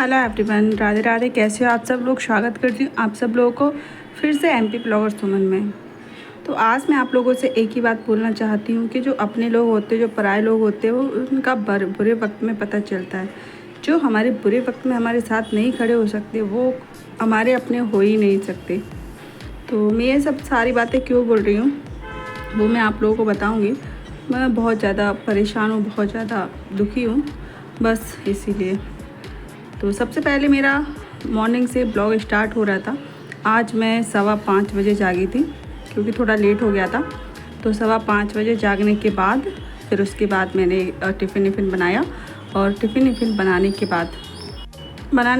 Hello everyone, Radhe Radhe. कैसे हो आप सब लोग। स्वागत करती हूँ आप सब लोगों को फिर से एमपी ब्लॉगर सुमन में। तो आज मैं आप लोगों से एक ही बात बोलना चाहती हूँ कि जो अपने लोग होते हैं, जो पराए लोग होते हैं, वो उनका बुरे वक्त में पता चलता है। जो हमारे बुरे वक्त में हमारे साथ नहीं खड़े हो सकते वो हमारे अपने हो ही नहीं सकते। तो मैं ये सब सारी बातें क्यों बोल रही हूँ वो मैं आप लोगों को बताऊँगी। मैं बहुत ज़्यादा परेशान हूँ, बहुत ज़्यादा दुखी हूँ, बस इसीलिए। तो सबसे पहले मेरा मॉर्निंग से ब्लॉग स्टार्ट हो रहा था। आज मैं 5:15 बजे जागी थी क्योंकि थोड़ा लेट हो गया था। तो 5:15 बजे जागने के बाद फिर उसके बाद मैंने टिफ़िन बनाया और टिफ़िन बनाने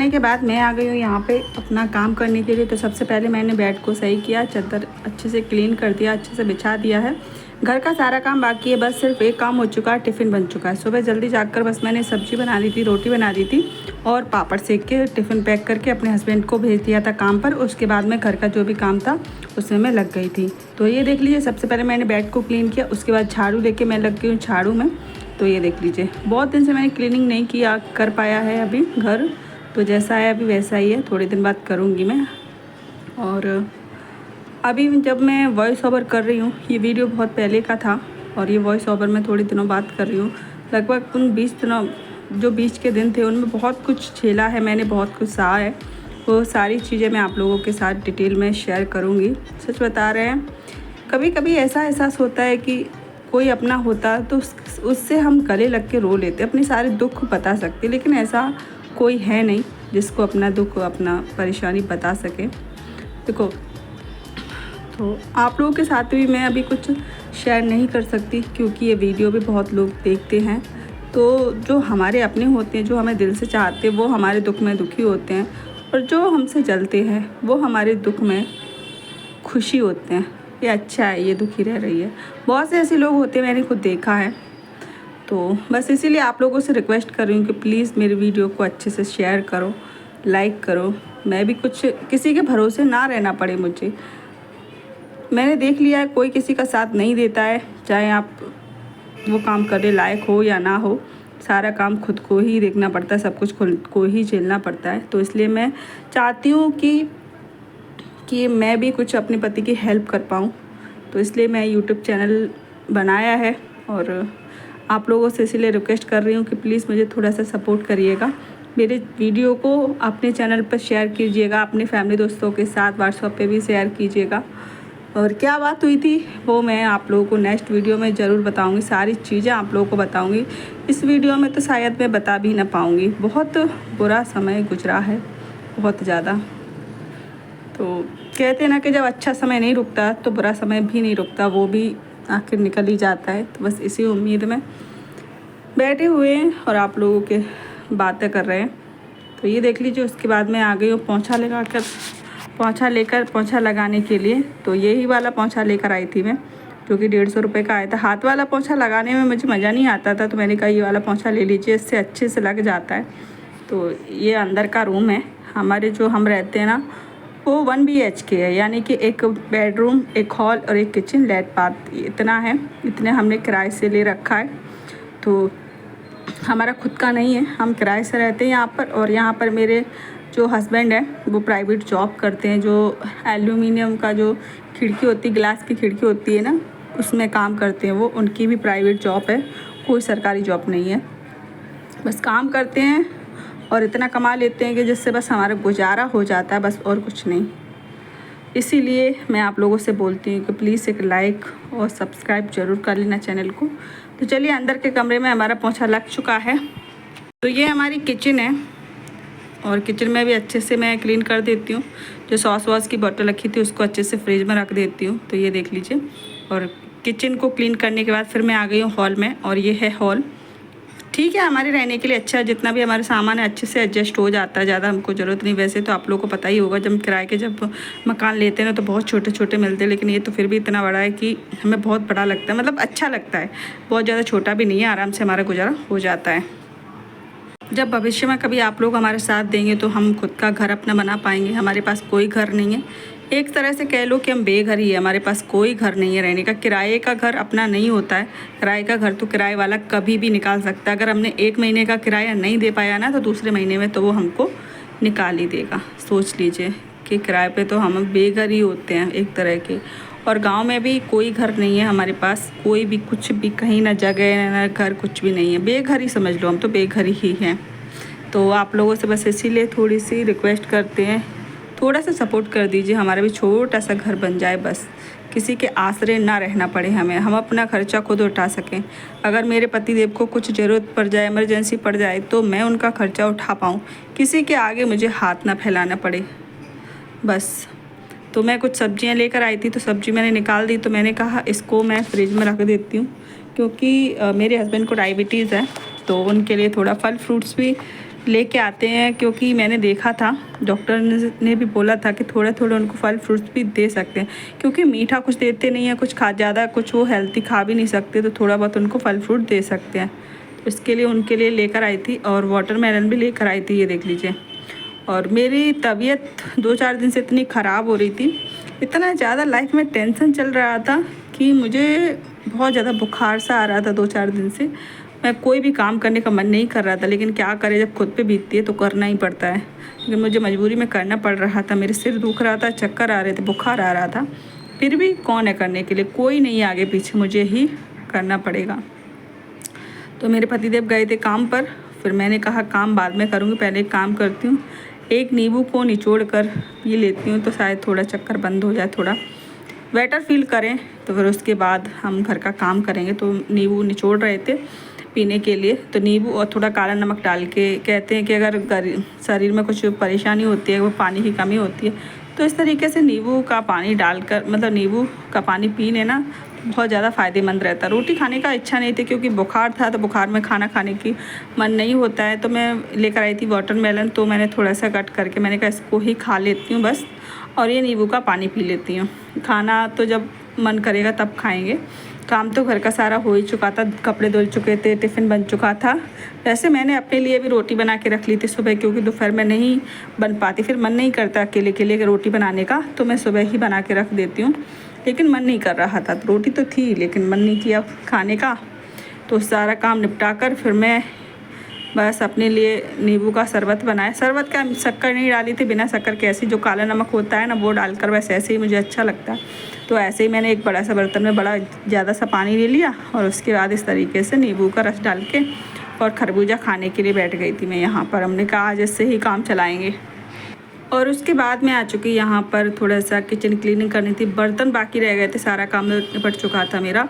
के बाद मैं आ गई हूँ यहाँ पे अपना काम करने के लिए। तो सबसे पहले मैंने बेड को सही किया, चादर अच्छे से क्लीन कर दिया, अच्छे से बिछा दिया है। घर का सारा काम बाकी है, बस सिर्फ एक काम हो चुका है, टिफ़िन बन चुका है। सुबह जल्दी जाकर बस मैंने सब्ज़ी बना दी थी, रोटी बना दी थी और पापड़ सेक के टिफ़िन पैक करके अपने हस्बैंड को भेज दिया था काम पर। उसके बाद में घर का जो भी काम था उसमें मैं लग गई थी। तो ये देख लीजिए, सबसे पहले मैंने बेड को क्लीन किया, उसके बाद झाड़ू लेके मैं लग गई हूँ झाड़ू में। तो ये देख लीजिए, बहुत दिन से मैंने क्लीनिंग नहीं किया कर पाया है अभी घर। तो जैसा है अभी वैसा ही है, थोड़े दिन बाद करूँगी मैं। और अभी जब मैं वॉइस ओवर कर रही हूँ, ये वीडियो बहुत पहले का था और ये वॉइस ओवर मैं थोड़े दिनों बाद कर रही हूँ। लगभग उन 20 दिनों जो बीच के दिन थे उनमें बहुत कुछ झेला है मैंने, बहुत कुछ सहा है। वो सारी चीज़ें मैं आप लोगों के साथ डिटेल में शेयर करूँगी। सच बता रहे हैं, कभी कभी ऐसा एहसास होता है कि कोई अपना होता तो उससे हम गले लग के रो लेते, अपने सारे दुख बता सकते, लेकिन ऐसा कोई है नहीं जिसको अपना दुख, अपना परेशानी बता सके। देखो, तो आप लोगों के साथ भी मैं अभी कुछ शेयर नहीं कर सकती क्योंकि ये वीडियो भी बहुत लोग देखते हैं। तो जो हमारे अपने होते हैं, जो हमें दिल से चाहते हैं, वो हमारे दुख में दुखी होते हैं, और जो हमसे जलते हैं वो हमारे दुख में खुशी होते हैं। ये अच्छा है, ये दुखी रह रही है। बहुत से ऐसे लोग होते हैं, मैंने खुद देखा है। तो बस इसीलिए आप लोगों से रिक्वेस्ट कर रही हूँ कि प्लीज़ मेरी वीडियो को अच्छे से शेयर करो, लाइक करो। मैं भी कुछ किसी के भरोसे ना रहना पड़े मुझे। मैंने देख लिया है, कोई किसी का साथ नहीं देता है, चाहे आप वो काम करने लायक हो या ना हो। सारा काम खुद को ही देखना पड़ता है, सब कुछ खुद को ही झेलना पड़ता है। तो इसलिए मैं चाहती हूँ कि मैं भी कुछ अपने पति की हेल्प कर पाऊँ। तो इसलिए मैं यूट्यूब चैनल बनाया है और आप लोगों से इसीलिए रिक्वेस्ट कर रही हूँ कि प्लीज़ मुझे थोड़ा सा सपोर्ट करिएगा। मेरे वीडियो को अपने चैनल पर शेयर कीजिएगा, अपने फैमिली दोस्तों के साथ व्हाट्सएप पे भी शेयर कीजिएगा। और क्या बात हुई थी वो मैं आप लोगों को नेक्स्ट वीडियो में ज़रूर बताऊंगी, सारी चीज़ें आप लोगों को बताऊंगी। इस वीडियो में तो शायद मैं बता भी ना पाऊंगी। बहुत बुरा समय गुजरा है, बहुत ज़्यादा। तो कहते हैं ना कि जब अच्छा समय नहीं रुकता तो बुरा समय भी नहीं रुकता, वो भी आखिर निकल ही जाता है। तो बस इसी उम्मीद में बैठे हुए हैं और आप लोगों के बातें कर रहे हैं। तो ये देख लीजिए, उसके बाद मैं आ गई हूँ पोंछा लगाने के लिए। तो यही वाला पोंछा लेकर आई थी मैं, जो कि 150 रुपये का आया था। हाथ वाला पोंछा लगाने में मुझे मज़ा नहीं आता था, तो मैंने कहा ये वाला पोंछा ले लीजिए, इससे अच्छे से लग जाता है। तो ये अंदर का रूम है हमारे, जो हम रहते हैं ना, वो 1 BHK है, यानी कि एक बेडरूम, एक हॉल और एक किचन, लेट बाथ, इतना है। इतने हमने किराए से ले रखा है। तो हमारा खुद का नहीं है, हम किराए से रहते हैं यहाँ पर। और यहाँ पर मेरे जो हस्बैंड है वो प्राइवेट जॉब करते हैं, जो एल्यूमिनियम का जो खिड़की होती है, ग्लास की खिड़की होती है ना, उसमें काम करते हैं वो। उनकी भी प्राइवेट जॉब है, कोई सरकारी जॉब नहीं है। बस काम करते हैं और इतना कमा लेते हैं कि जिससे बस हमारा गुजारा हो जाता है, बस और कुछ नहीं। इसीलिए मैं आप लोगों से बोलती हूँ कि प्लीज़ एक लाइक और सब्सक्राइब ज़रूर कर लेना चैनल को। तो चलिए, अंदर के कमरे में हमारा पोंछा लग चुका है। तो ये हमारी किचन है और किचन में भी अच्छे से मैं क्लीन कर देती हूँ। जो सॉस की बोतल रखी थी उसको अच्छे से फ्रिज में रख देती हूँ। तो ये देख लीजिए, और किचन को क्लीन करने के बाद फिर मैं आ गई हूँ हॉल में। और ये है हॉल, ठीक है, हमारे रहने के लिए अच्छा है। जितना भी हमारे सामान है अच्छे से एडजस्ट हो जाता है, ज़्यादा हमको ज़रूरत नहीं। वैसे तो आप लोगों को पता ही होगा, जब किराए के जब मकान लेते हैं ना तो बहुत छोटे छोटे मिलते हैं, लेकिन ये तो फिर भी इतना बड़ा है कि हमें बहुत बड़ा लगता है, मतलब अच्छा लगता है। बहुत ज़्यादा छोटा भी नहीं है, आराम से हमारा गुजारा हो जाता है। जब भविष्य में कभी आप लोग हमारे साथ देंगे तो हम खुद का घर अपना बना पाएंगे। हमारे पास कोई घर नहीं है, एक तरह से कह लो कि हम बेघर ही है, हमारे पास कोई घर नहीं है रहने का। किराए का घर अपना नहीं होता है। किराए का घर तो किराए वाला कभी भी निकाल सकता है। अगर हमने 1 महीने का किराया नहीं दे पाया ना, तो दूसरे महीने में तो वो हमको निकाल ही देगा। सोच लीजिए कि किराए पे तो हम बेघर ही होते हैं एक तरह के। और गांव में भी कोई घर नहीं है हमारे पास, कोई भी कुछ भी, कहीं ना जगह ना घर, कुछ भी नहीं है। बेघर ही समझ लो, हम तो बेघर ही हैं। तो आप लोगों से बस इसीलिए थोड़ी सी रिक्वेस्ट करते हैं, थोड़ा सा सपोर्ट कर दीजिए, हमारा भी छोटा सा घर बन जाए बस। किसी के आसरे ना रहना पड़े हमें, हम अपना खर्चा खुद उठा सकें। अगर मेरे पतिदेव को कुछ ज़रूरत पड़ जाए, इमरजेंसी पड़ जाए, तो मैं उनका खर्चा उठा पाऊँ, किसी के आगे मुझे हाथ ना फैलाना पड़े बस। तो मैं कुछ सब्जियां लेकर आई थी, तो सब्जी मैंने निकाल दी, तो मैंने कहा इसको मैं फ्रिज में रख देती हूँ, क्योंकि मेरे हस्बैंड को डायबिटीज़ है, तो उनके लिए थोड़ा फल फ्रूट्स भी लेके आते हैं। क्योंकि मैंने देखा था, डॉक्टर ने भी बोला था कि थोड़ा थोड़ा उनको फल फ्रूट्स भी दे सकते हैं, क्योंकि मीठा कुछ देते नहीं है, कुछ खा ज़्यादा कुछ वो हेल्थी खा भी नहीं सकते, तो थोड़ा बहुत उनको फल फ्रूट दे सकते हैं। इसके लिए उनके लिए लेकर आई थी, और वाटरमेलन भी लेकर आई थी, ये देख लीजिए। और मेरी तबीयत 2-4 दिन से इतनी ख़राब हो रही थी, इतना ज़्यादा लाइफ में टेंशन चल रहा था कि मुझे बहुत ज़्यादा बुखार सा आ रहा था 2-4 दिन से। मैं कोई भी काम करने का मन नहीं कर रहा था, लेकिन क्या करें, जब खुद पे बीतती है तो करना ही पड़ता है। लेकिन मुझे मजबूरी में करना पड़ रहा था। मेरे सिर दुख रहा था, चक्कर आ रहे थे, बुखार आ रहा था, फिर भी कौन है करने के लिए, कोई नहीं आगे पीछे, मुझे ही करना पड़ेगा। तो मेरे पतिदेव गए थे काम पर, फिर मैंने कहा काम बाद में करूँगी, पहले एक काम करती हूँ, एक नींबू को निचोड़ कर पी लेती हूँ, तो शायद थोड़ा चक्कर बंद हो जाए, थोड़ा बेटर फील करें, तो फिर उसके बाद हम घर का काम करेंगे। तो नींबू निचोड़ रहे थे पीने के लिए, तो नींबू और थोड़ा काला नमक डाल के, कहते हैं कि अगर शरीर में कुछ परेशानी होती है, वो पानी की कमी होती है, तो इस तरीके से नींबू का पानी डालकर, मतलब नींबू का पानी पी लेना बहुत ज़्यादा फ़ायदेमंद रहता है। रोटी खाने का इच्छा नहीं थी, क्योंकि बुखार था, तो बुखार में खाना खाने की मन नहीं होता है। तो मैं लेकर आई थी वाटरमेलन, तो मैंने थोड़ा सा कट करके मैंने कहा इसको ही खा लेती हूँ बस, और ये नींबू का पानी पी लेती हूँ। खाना तो जब मन करेगा तब खाएंगे। काम तो घर का सारा हो ही चुका था, कपड़े धुल चुके थे, टिफ़िन बन चुका था। वैसे मैंने अपने लिए भी रोटी बना के रख ली थी सुबह, क्योंकि दोपहर में नहीं बन पाती, फिर मन नहीं करता अकेले के लिए रोटी बनाने का, तो मैं सुबह ही बना के रख देती हूँ। लेकिन मन नहीं कर रहा था, तो रोटी तो थी लेकिन मन नहीं किया खाने का। तो सारा काम निपटा कर फिर मैं बस अपने लिए नींबू का शरबत बनाया। शरबत का शक्कर नहीं डाली थी, बिना शक्कर के, ऐसे जो काला नमक होता है ना, वो डालकर, बस ऐसे ही मुझे अच्छा लगता है। तो ऐसे ही मैंने एक बड़ा सा बर्तन में बड़ा ज़्यादा सा पानी ले लिया, और उसके बाद इस तरीके से नींबू का रस डाल के और खरबूजा खाने के लिए बैठ गई थी मैं यहाँ पर। हमने कहा आज इससे ही काम चलाएँगे। और उसके बाद मैं आ चुकी यहाँ पर, थोड़ा सा किचन क्लीनिंग करनी थी, बर्तन बाकी रह गए थे, सारा काम निपट चुका था मेरा।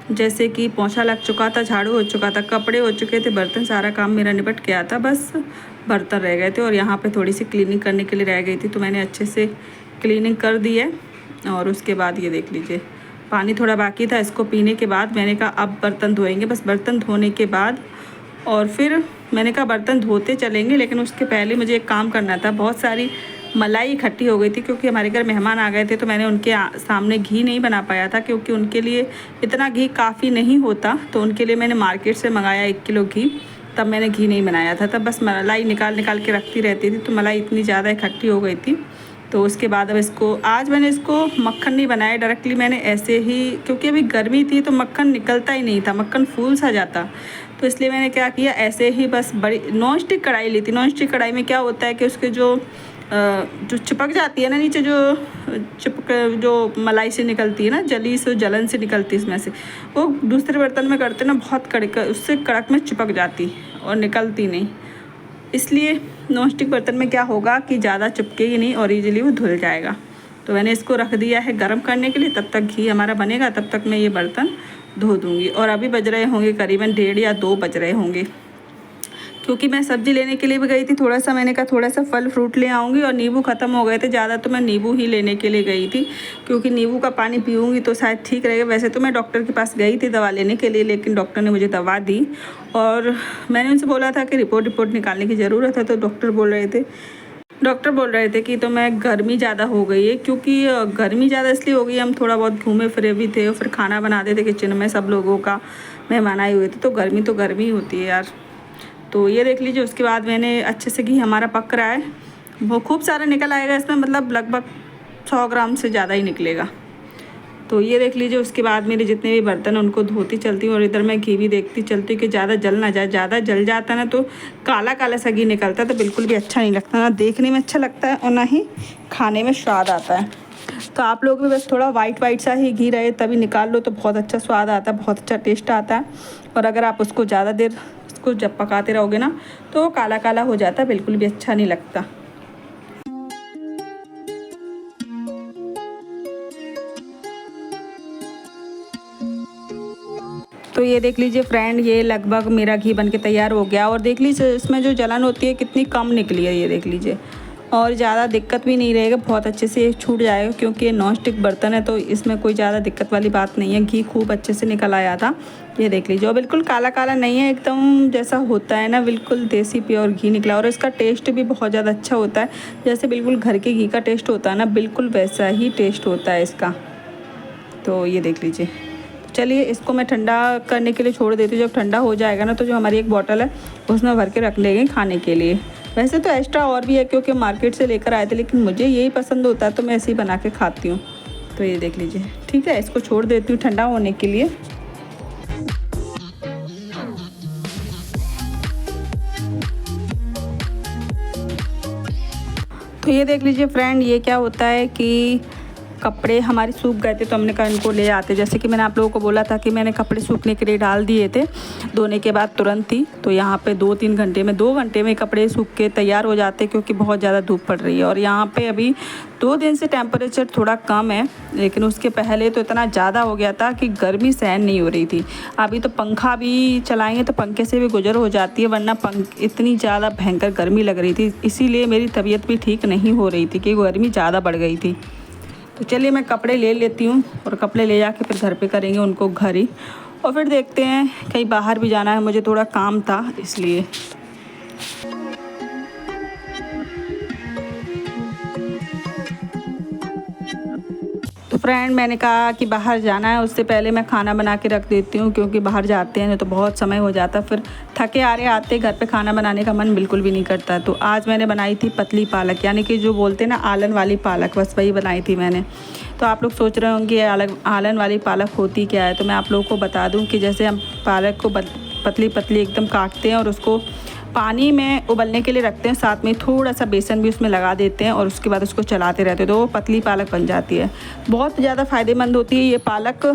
जैसे कि पोंछा लग चुका था, झाड़ू हो चुका था, कपड़े हो चुके थे, बर्तन, सारा काम मेरा निपट गया था, बस बर्तन रह गए थे। और यहाँ पे थोड़ी सी क्लीनिंग करने के लिए रह गई थी, तो मैंने अच्छे से क्लीनिंग कर दी है। और उसके बाद ये देख लीजिए, पानी थोड़ा बाकी था, इसको पीने के बाद मैंने कहा अब बर्तन धोएंगे। बस बर्तन धोने के बाद, और फिर मैंने कहा बर्तन धोते चलेंगे, लेकिन उसके पहले मुझे एक काम करना था। बहुत सारी मलाई इकट्ठी हो गई थी, क्योंकि हमारे घर मेहमान आ गए थे, तो मैंने उनके सामने घी नहीं बना पाया था, क्योंकि उनके लिए इतना घी काफ़ी नहीं होता। तो उनके लिए मैंने मार्केट से मंगाया 1 किलो घी, तब मैंने घी नहीं बनाया था। तब बस मलाई निकाल के रखती रहती थी, तो मलाई इतनी ज़्यादा इकट्ठी हो गई थी। तो उसके बाद अब इसको, आज मैंने इसको मक्खन नहीं बनाया डायरेक्टली, मैंने ऐसे ही, क्योंकि अभी गर्मी थी तो मक्खन निकलता ही नहीं था, मक्खन फूल सा जाता, तो इसलिए मैंने क्या किया, ऐसे ही बस बड़ी नॉन स्टिक कढ़ाई ली थी। नॉन स्टिक कढ़ाई में क्या होता है कि उसके जो चिपक जाती है ना नीचे, जो मलाई से निकलती है ना, जली से, जलन से निकलती है इसमें से, वो दूसरे बर्तन में करते ना बहुत कड़क, उससे कड़क में चिपक जाती और निकलती नहीं। इसलिए नॉन स्टिक बर्तन में क्या होगा कि ज़्यादा चिपकेगी नहीं और ईजिली वो धुल जाएगा। तो मैंने इसको रख दिया है गर्म करने के लिए, तब तक घी हमारा बनेगा, तब तक मैं ये बर्तन धो दूँगी। और अभी बज रहे होंगे करीबन 1:30 या 2 बज रहे होंगे, क्योंकि मैं सब्ज़ी लेने के लिए भी गई थी। थोड़ा सा मैंने कहा थोड़ा सा फल फ्रूट ले आऊँगी, और नींबू ख़त्म हो गए थे ज़्यादा, तो मैं नींबू ही लेने के लिए गई थी, क्योंकि नींबू का पानी पीऊँगी तो शायद ठीक रहेगा। वैसे तो मैं डॉक्टर के पास गई थी दवा लेने के लिए, लेकिन डॉक्टर ने मुझे दवा दी, और मैंने उनसे बोला था कि रिपोर्ट निकालने की ज़रूरत है, तो डॉक्टर बोल रहे थे कि तो मैं गर्मी ज़्यादा हो गई है, क्योंकि गर्मी ज़्यादा इसलिए हो गई, हम थोड़ा बहुत घूमे फिरे भी थे, और फिर खाना बनाते थे किचन में, सब लोगों का मेहमान आए हुए थे, तो गर्मी होती है यार। तो ये देख लीजिए, उसके बाद मैंने अच्छे से घी हमारा पक रहा है, वो खूब सारा निकल आएगा इसमें, मतलब लगभग 100 ग्राम से ज़्यादा ही निकलेगा। तो ये देख लीजिए। उसके बाद मेरे जितने भी बर्तन हैं उनको धोती चलती हूँ और इधर मैं घी भी देखती चलती हूँ कि ज़्यादा जल ना जाए। ज़्यादा जल जाता है ना तो काला काला सा घी निकलता है, तो बिल्कुल भी अच्छा नहीं लगता, ना देखने में अच्छा लगता है और ना ही खाने में स्वाद आता है। तो आप लोग भी बस थोड़ा वाइट वाइट सा ही घी रहे तभी निकाल लो, तो बहुत अच्छा स्वाद आता है, बहुत अच्छा टेस्ट आता है। और अगर आप उसको ज़्यादा देर उसको जब पकाते रहोगे ना तो काला काला हो जाता है, बिल्कुल भी अच्छा नहीं लगता। तो ये देख लीजिए फ्रेंड, ये लगभग मेरा घी बनके तैयार हो गया। और देख लीजिए इसमें जो जलन होती है कितनी कम निकली है, ये देख लीजिए। और ज़्यादा दिक्कत भी नहीं रहेगा, बहुत अच्छे से छूट जाएगा क्योंकि ये नॉन स्टिक बर्तन है, तो इसमें कोई ज़्यादा दिक्कत वाली बात नहीं है। घी खूब अच्छे से निकल आया था, ये देख लीजिए। और बिल्कुल काला काला नहीं है, एकदम जैसा होता है ना, बिल्कुल देसी प्योर घी निकला। और इसका टेस्ट भी बहुत ज़्यादा अच्छा होता है, जैसे बिल्कुल घर के घी का टेस्ट होता है ना, बिल्कुल वैसा ही टेस्ट होता है इसका। तो ये देख लीजिए। चलिए इसको मैं ठंडा करने के लिए छोड़ देती हूँ। जब ठंडा हो जाएगा ना तो जो हमारी एक बॉटल है उसमें भर के रख लेंगे खाने के लिए। वैसे तो एक्स्ट्रा और भी है क्योंकि मार्केट से लेकर आए थे, लेकिन मुझे यही पसंद होता है तो मैं ऐसे ही बना के खाती हूँ। तो ये देख लीजिए, ठीक है, इसको छोड़ देती हूँ ठंडा होने के लिए। तो ये देख लीजिए फ्रेंड, ये क्या होता है कि कपड़े हमारे सूख गए थे तो हमने कहा इनको ले आते। जैसे कि मैंने आप लोगों को बोला था कि मैंने कपड़े सूखने के लिए डाल दिए थे धोने के बाद तुरंत ही। तो यहाँ पे 2-3 घंटे में 2 घंटे में कपड़े सूख के तैयार हो जाते क्योंकि बहुत ज़्यादा धूप पड़ रही है। और यहाँ पे अभी 2 दिन से टेम्परेचर थोड़ा कम है, लेकिन उसके पहले तो इतना ज़्यादा हो गया था कि गर्मी सहन नहीं हो रही थी। अभी तो पंखा भी चलाएँगे तो पंखे से भी गुजर हो जाती है, वरना इतनी ज़्यादा भयंकर गर्मी लग रही थी। इसीलिए मेरी तबीयत भी ठीक नहीं हो रही थी कि गर्मी ज़्यादा बढ़ गई थी। तो चलिए मैं कपड़े ले लेती हूँ और कपड़े ले जाके फिर घर पे करेंगे उनको घर ही। और फिर देखते हैं, कहीं बाहर भी जाना है, मुझे थोड़ा काम था इसलिए। तो फ्रेंड मैंने कहा कि बाहर जाना है, उससे पहले मैं खाना बना के रख देती हूँ क्योंकि बाहर जाते हैं तो बहुत समय हो जाता, फिर थके आ रहे आते घर पे खाना बनाने का मन बिल्कुल भी नहीं करता। तो आज मैंने बनाई थी पतली पालक, यानी कि जो बोलते हैं ना आलन वाली पालक, बस वही बनाई थी मैंने। तो आप लोग सोच रहे होंगे आलन वाली पालक होती क्या है, तो मैं आप लोगों को बता दूँ कि जैसे हम पालक को पतली पतली एकदम काटते हैं और उसको पानी में उबलने के लिए रखते हैं, साथ में थोड़ा सा बेसन भी उसमें लगा देते हैं और उसके बाद उसको चलाते रहते हैं, तो वो पतली पालक बन जाती है। बहुत ज़्यादा फ़ायदेमंद होती है ये पालक।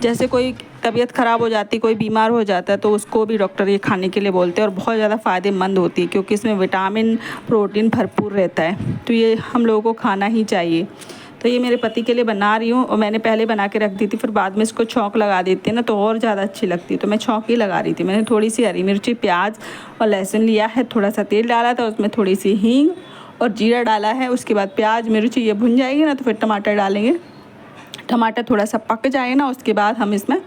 जैसे कोई तबीयत ख़राब हो जाती, कोई बीमार हो जाता है तो उसको भी डॉक्टर ये खाने के लिए बोलते हैं। और बहुत ज़्यादा फ़ायदेमंद होती है क्योंकि इसमें विटामिन प्रोटीन भरपूर रहता है, तो ये हम लोगों को खाना ही चाहिए। तो ये मेरे पति के लिए बना रही हूँ और मैंने पहले बना के रख दी थी, फिर बाद में इसको छौंक लगा देते हैं ना तो और ज़्यादा अच्छी लगती है, तो मैं छौंक ही लगा रही थी। मैंने थोड़ी सी हरी मिर्ची, प्याज और लहसुन लिया है, थोड़ा सा तेल डाला था, उसमें थोड़ी सी हींग और जीरा डाला है। उसके बाद प्याज मिर्ची ये भुन जाएगी ना तो फिर टमाटर डालेंगे। टमाटर थोड़ा सा पक जाए ना उसके बाद हम इसमें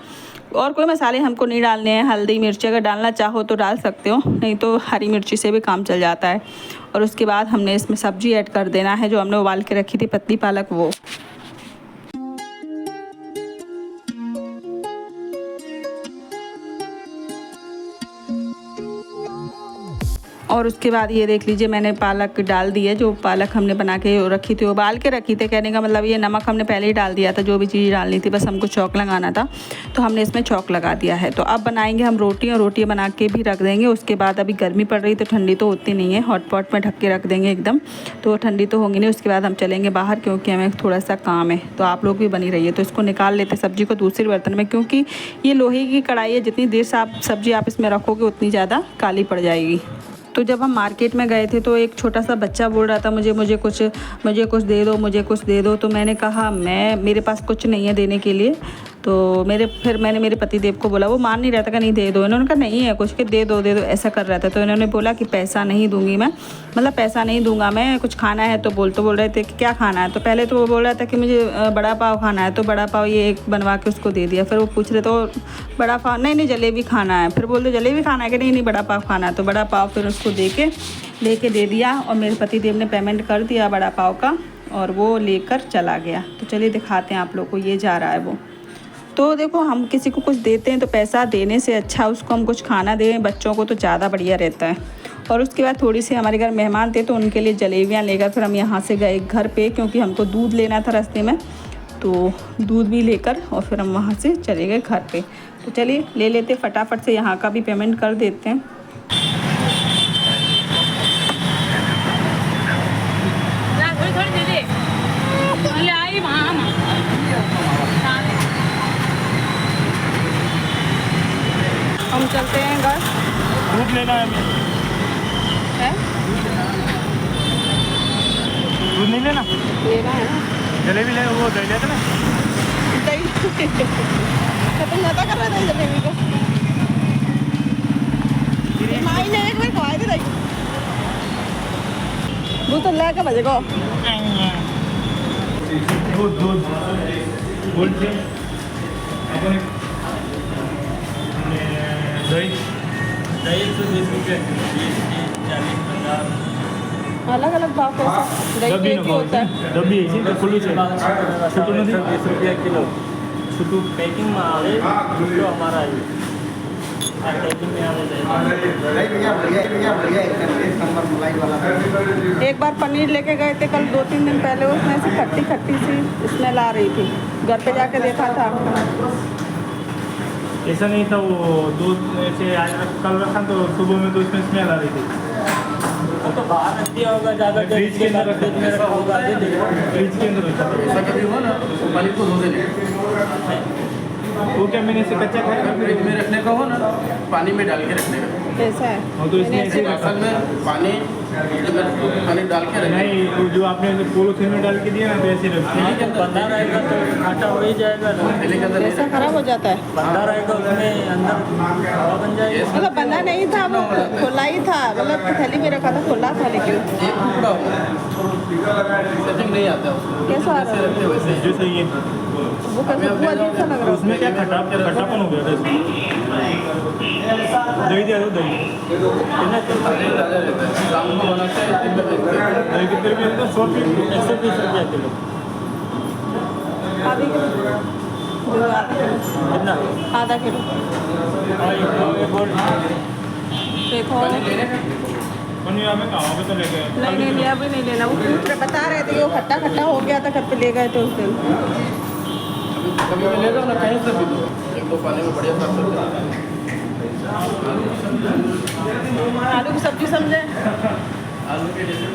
और कोई मसाले हमको नहीं डालने हैं। हल्दी मिर्ची अगर डालना चाहो तो डाल सकते हो, नहीं तो हरी मिर्ची से भी काम चल जाता है। और उसके बाद हमने इसमें सब्जी ऐड कर देना है जो हमने उबाल के रखी थी पतली पालक, वो। और उसके बाद ये देख लीजिए मैंने पालक डाल दी है, जो पालक हमने बना के रखी थी, उबाल के रखी थी, कहने का मतलब ये नमक हमने पहले ही डाल दिया था, जो भी चीज़ डालनी थी बस हमको चौक लगाना था, तो हमने इसमें चौक लगा दिया है। तो अब बनाएंगे हम रोटी, और रोटी बना के भी रख देंगे। उसके बाद अभी गर्मी पड़ रही तो ठंडी तो होती नहीं है, हॉट पॉट में ढक के रख देंगे एकदम, तो ठंडी तो होंगी नहीं। उसके बाद हम चलेंगे बाहर क्योंकि हमें थोड़ा सा काम है, तो आप लोग भी बनी रहिए। तो इसको निकाल लेते सब्ज़ी को दूसरे बर्तन में, क्योंकि ये लोहे की कढ़ाई है, जितनी देर से आप सब्ज़ी आप इसमें रखोगे उतनी ज़्यादा काली पड़ जाएगी। तो जब हम मार्केट में गए थे तो एक छोटा सा बच्चा बोल रहा था मुझे कुछ दे दो, मुझे कुछ दे दो। तो मैंने कहा मेरे पास कुछ नहीं है देने के लिए। तो फिर मैंने मेरे पति देव को बोला, वो मान नहीं रहा था कि नहीं दे दो। इन्होंने कहा नहीं है कुछ, के दे दो ऐसा कर रहा था। तो इन्होंने बोला कि पैसा नहीं दूंगी मैं, मतलब पैसा नहीं दूंगा मैं, कुछ खाना है। तो बोल रहे थे कि क्या खाना है। तो पहले तो वो बोल रहा था कि मुझे बड़ा पाव खाना है, तो बड़ा पाव ये एक बनवा के उसको दे दिया। फिर वो पूछ रहे तो बड़ा पाव नहीं जलेबी खाना है। फिर बोल दो जलेबी खाना है कि नहीं बड़ा पाव खाना है। तो बड़ा पाव फिर उसको लेके दे दिया और मेरे पति देव ने पेमेंट कर दिया बड़ा पाव का, और वो लेकर चला गया। तो चलिए दिखाते हैं आप लोग को, ये जा रहा है वो। तो देखो हम किसी को कुछ देते हैं तो पैसा देने से अच्छा उसको हम कुछ खाना दें बच्चों को, तो ज़्यादा बढ़िया रहता है। और उसके बाद थोड़ी सी हमारे घर मेहमान थे तो उनके लिए जलेबियाँ लेकर फिर हम यहाँ से गए घर पे, क्योंकि हमको दूध लेना था रास्ते में, तो दूध भी लेकर और फिर हम वहाँ से चले गए घर पे। तो चलिए ले लेते फटाफट से, यहाँ का भी पेमेंट कर देते हैं। हम चलते हैं घर। दूध लेना है हमें। है दूध नहीं लेना? लेना है ना। जलेबी ले, वो दही लेते ना। दही खत्म ज़्यादा कर रहे थे जलेबी को। माई ने एक बार खवाए थे दही। दूध तो ले के बजे को। दूध दूध गोल्ड दही दही 120 रुपये, 40, 50 अलग अलग भाव कैसा दही एक ही होता है। डब्बी है तो खुली છે છૂટું નથી 20 रुपया किलो છૂટું पैकिंग में आवे जो हमारा है आ पैकिंग में आवे एक बार पनीर लेके गए थे कल 2-3 दिन पहले, उसमें से खट्टी खट्टी सी स्मेल आ रही थी। घर पे जाके देखा था। ऐसा नहीं था, वो दूध ऐसे आज कल रखा तो सुबह में तो उसमें स्मेल आ रही थी। वो तो बाहर रख दिया होगा ज़्यादा देर, फ्रिज के अंदर फ्रिज में रखा होगा। ये देखो फ्रिज के अंदर रखा था। ऐसा कभी हुआ ना तो पानी को धो देने, वो क्या मैंने इसे कच्चा खाया था? फ्रिज में रखने का हो ना पानी में डाल के रखने का। कैसा है? हाँ, तो इसने मैंने ऐसे असल में पानी पानी डाल के रखने नहीं, वो जो आपने पोलोथीन में डाल के दिया ना तो ऐसे रखते ठीक है, बंधा रहेगा तो खाटा हो ही जाएगा ना। थैली के अंदर नहीं ऐसा खराब हो जाता है। बंधा रहेगा उसमें अंदर हवा बन जाएगी। मतलब बंधा नहीं था, वो खुला ही था, मतलब थैली में रखा था, खुला था। लेकिन एक टुकड़ा होगा, सेटिंग नहीं आता उसको। कैसा आ जैसे रहा रखते है? वैसे जो सही है। वो कैसे वो अजीब सा लग रहा उसमें क्या खट्टापन हो गया था इसमें। दही दे दो, दही पानी डाला रहता है, शाम को बनाते हैं, दिन में बेचते हैं। दही कितने रुपये तो 100 रुपये 120 रुपया किलो। है। आधी किलो जो कितना? आधा किलो और ये गोल्ड देखो। पानी लेने का पनीर में कहाँ पे तो लेके आए। नहीं नहीं लिया भी नहीं लेना। वो पूछ रहे बता रहे थे कि वो खट्टा खट्टा हो गया था, घर पे ले गए थे उस दिन। कभी भी ले जाओ ना, कहीं से भी दो, एक दो पानी में बढ़िया साफ करके आलू की सब्जी समझे। आलू के जैसे